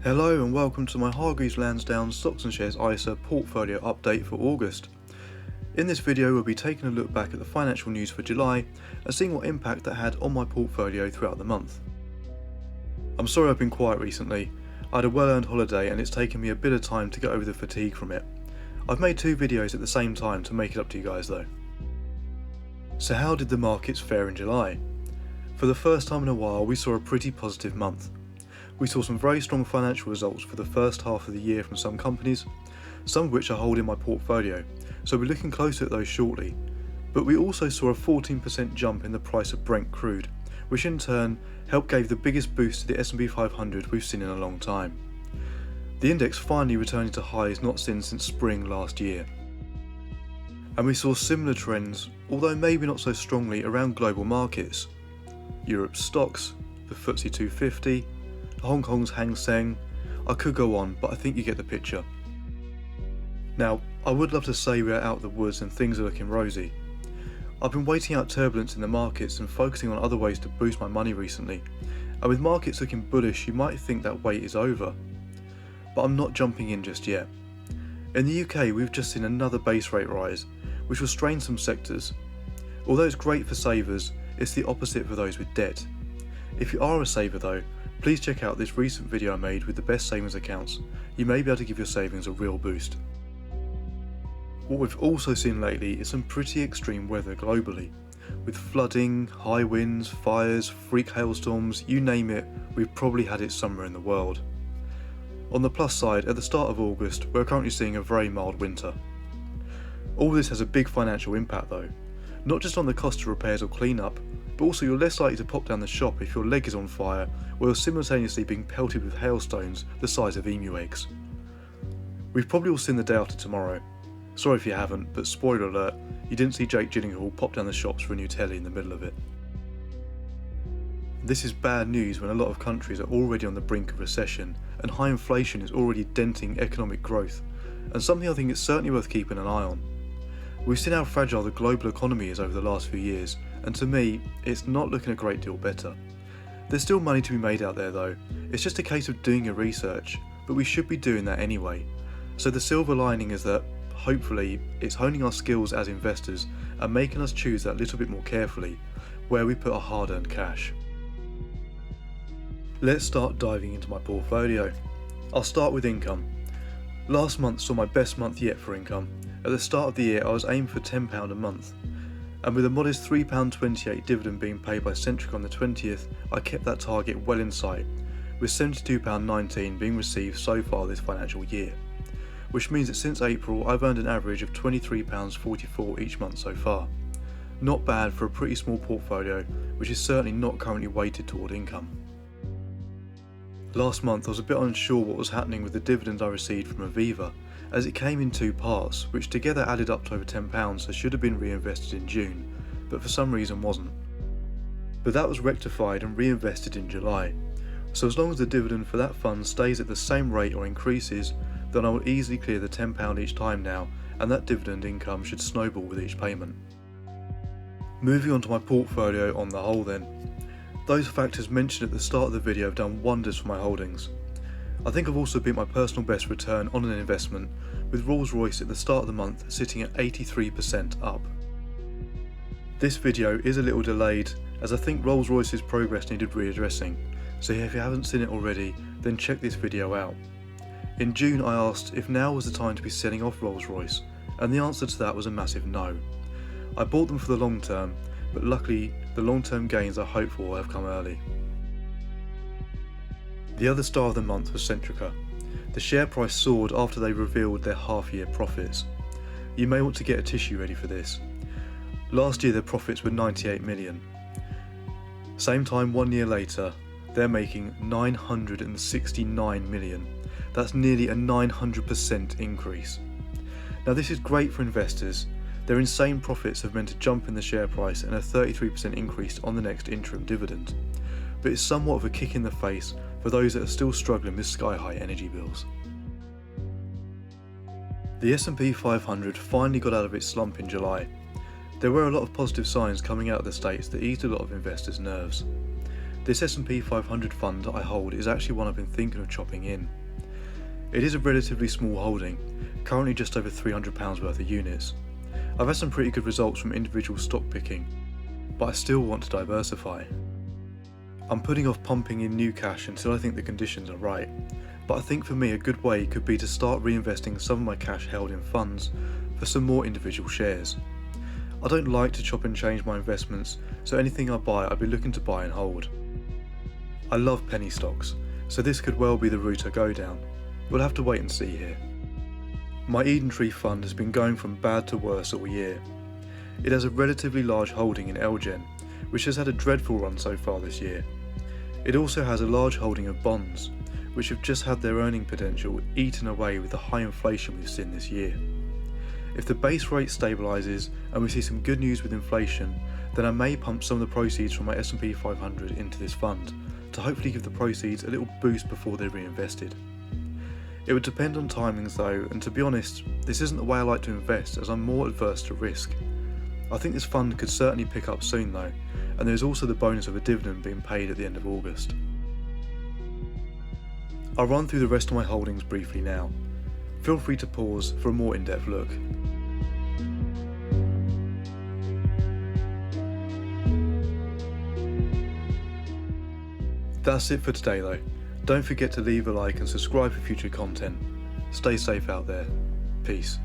Hello and welcome to my Hargreaves Lansdown Stocks and Shares ISA portfolio update for August. In this video we'll be taking a look back at the financial news for July and seeing what impact that had on my portfolio throughout the month. I'm sorry I've been quiet recently. I had a well-earned holiday and it's taken me a bit of time to get over the fatigue from it. I've made two videos at the same time to make it up to you guys though. So how did the markets fare in July? For the first time in a while we saw a pretty positive month. We saw some very strong financial results for the first half of the year from some companies, some of which I hold in my portfolio, so we're looking closer at those shortly. But we also saw a 14% jump in the price of Brent crude, which in turn helped give the biggest boost to the S&P 500 we've seen in a long time. The index finally returning to highs not seen since spring last year. And we saw similar trends, although maybe not so strongly, around global markets. Europe's stocks, the FTSE 250, Hong Kong's Hang Seng. I could go on, but I think you get the picture. Now, I would love to say we are out of the woods and things are looking rosy. I've been waiting out turbulence in the markets and focusing on other ways to boost my money recently, and with markets looking bullish you might think that wait is over. But I'm not jumping in just yet. In the UK we've just seen another base rate rise, which will strain some sectors. Although it's great for savers, it's the opposite for those with debt. If you are a saver though, please check out this recent video I made with the best savings accounts. You may be able to give your savings a real boost. What we've also seen lately is some pretty extreme weather globally. With flooding, high winds, fires, freak hailstorms, you name it, we've probably had it somewhere in the world. On the plus side, at the start of August, we're currently seeing a very mild winter. All this has a big financial impact though, not just on the cost of repairs or cleanup, but also you're less likely to pop down the shop if your leg is on fire or you're simultaneously being pelted with hailstones the size of emu eggs. We've probably all seen The Day After Tomorrow. Sorry if you haven't, but spoiler alert, you didn't see Jake Gyllenhaal pop down the shops for a new telly in the middle of it. This is bad news when a lot of countries are already on the brink of recession and high inflation is already denting economic growth, and something I think it's certainly worth keeping an eye on. We've seen how fragile the global economy is over the last few years, and to me, it's not looking a great deal better. There's still money to be made out there though, it's just a case of doing your research, but we should be doing that anyway. So the silver lining is that, hopefully, it's honing our skills as investors and making us choose that little bit more carefully, where we put our hard-earned cash. Let's start diving into my portfolio. I'll start with income. Last month saw my best month yet for income. At the start of the year I was aiming for £10 a month, and with a modest £3.28 dividend being paid by Centric on the 20th, I kept that target well in sight, with £72.19 being received so far this financial year, which means that since April I've earned an average of £23.44 each month so far. Not bad for a pretty small portfolio, which is certainly not currently weighted toward income. Last month I was a bit unsure what was happening with the dividend I received from Aviva, as it came in two parts, which together added up to over £10 that should have been reinvested in June, but for some reason wasn't. But that was rectified and reinvested in July, so as long as the dividend for that fund stays at the same rate or increases, then I will easily clear the £10 each time now, and that dividend income should snowball with each payment. Moving on to my portfolio on the whole then. Those factors mentioned at the start of the video have done wonders for my holdings. I think I've also beat my personal best return on an investment, with Rolls-Royce at the start of the month sitting at 83% up. This video is a little delayed, as I think Rolls-Royce's progress needed readdressing, so if you haven't seen it already, then check this video out. In June I asked if now was the time to be selling off Rolls-Royce, and the answer to that was a massive no. I bought them for the long term, but luckily the long-term gains I hoped for have come early. The other star of the month was Centrica. The share price soared after they revealed their half-year profits. You may want to get a tissue ready for this. Last year their profits were 98 million. Same time 1 year later, they're making 969 million. That's nearly a 900% increase. Now this is great for investors. Their insane profits have meant a jump in the share price and a 33% increase on the next interim dividend. But it's somewhat of a kick in the face for those that are still struggling with sky-high energy bills. The S&P 500 finally got out of its slump in July. There were a lot of positive signs coming out of the States that eased a lot of investors' nerves. This S&P 500 fund that I hold is actually one I've been thinking of chopping in. It is a relatively small holding, currently just over £300 worth of units. I've had some pretty good results from individual stock picking, but I still want to diversify. I'm putting off pumping in new cash until I think the conditions are right, but I think for me a good way could be to start reinvesting some of my cash held in funds for some more individual shares. I don't like to chop and change my investments, so anything I buy I'd be looking to buy and hold. I love penny stocks, so this could well be the route I go down. We'll have to wait and see here. My Eden Tree fund has been going from bad to worse all year. It has a relatively large holding in LGen, which has had a dreadful run so far this year. It also has a large holding of bonds, which have just had their earning potential eaten away with the high inflation we've seen this year. If the base rate stabilises and we see some good news with inflation, then I may pump some of the proceeds from my S&P 500 into this fund, to hopefully give the proceeds a little boost before they're reinvested. It would depend on timings though, and to be honest, this isn't the way I like to invest as I'm more adverse to risk. I think this fund could certainly pick up soon though, and there's also the bonus of a dividend being paid at the end of August. I'll run through the rest of my holdings briefly now. Feel free to pause for a more in-depth look. That's it for today though. Don't forget to leave a like and subscribe for future content. Stay safe out there. Peace.